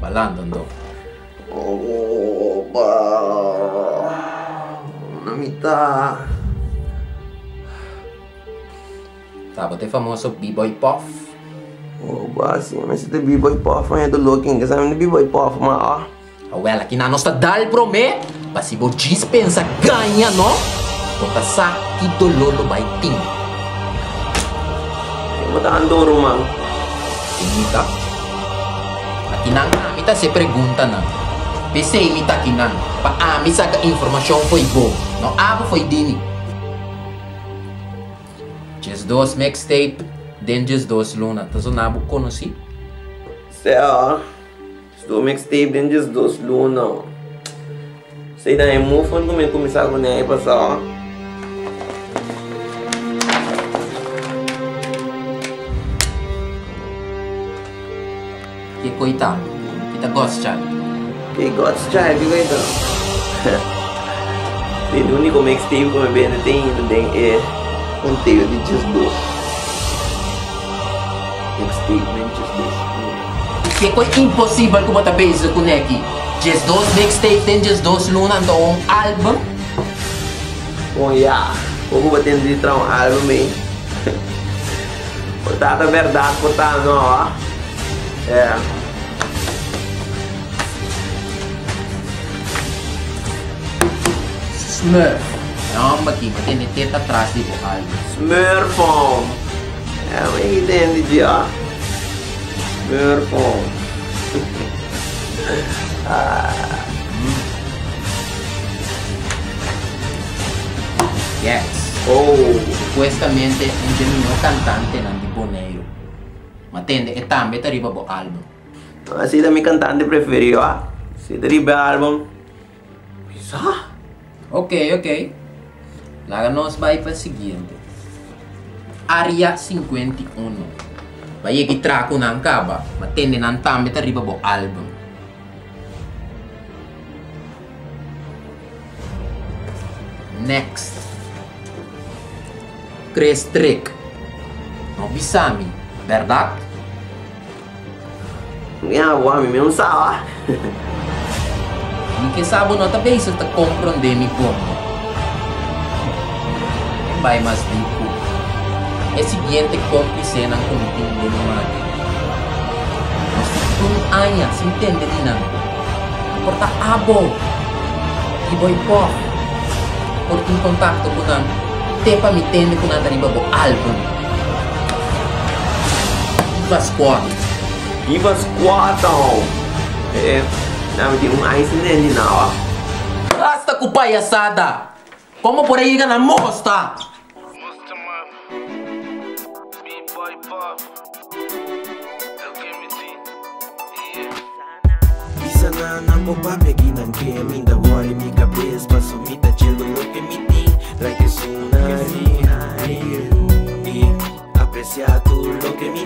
Balando. Oh, ba. Una mitad. Sabe, tem famoso B-Boy Puff. Oh, ba, sim, mas se tem B-Boy Puff, mas eu tô louco, hein? Que sabe de B-Boy Puff, mas ó. Well, aqui na nossa dal promê, mas se você dispensa ganha, não? Bota sa que dololo vai ter. Tem que botar andoro, mano. Imita. Aqui na imita se pergunta, não. Pense imita aqui não. Para a missa que a informação foi boa. Não abo foi dini. Just dos mixtape, then just dos luna. Tá sonando conheci? Sei, ó. Estou mixtape dentro dos dois luna. Sei daí, mo foi como começar com ele passar. Que coitado. Kita gosta. Que gosta, que coitado. O único mixtape que eu vejo tem é conteúdo de just dois. Mixtape, nem just dois. Que coisa impossível que você pensa com aqui. Just dos mixtape, tem just dos luna, então um álbum. Oh, yeah. Como vou ter de entrar um álbum aí. Botar a verdade, botar não, ó. É. Smurf. Não, aqui, mas tem teta atrás do álbum. Smurfão. É, mas entende de ó. Smurfão. Yes. Oh. Supuestamente un genuino cantante nan di Boneiro. Ma tende e tambe arriva bo album. Assim da minha cantante preferido, ó. Se deriva álbum. Bisa? Ok. Laga nós vai para o seguinte. Área 51. Vai aqui traco nan caba, ma tende nan tambe arriva bo album. Next. Chris Trick. No bisami, verdade? Minha avó me não sabe. E que sabe não também se está compreendendo como. Vai mais rico. É seguinte cúmplice não cometido no mar. Mas se tu aia se entende não. Porta abo. E boy pop. Porta em contato com não. Tepa me tende com nada riba bo álbum. Vasco. Viva Squatton! É, não, tem ice nele não, ó. Basta com palhaçada! Como por aí na mostra? Mostra, mano. B-Boy Puff. É o game de. Isa na nampo papegi ng kemi da wari mi kapes pasumita chelo lo que mi ti like sunari e apreciado lo que mi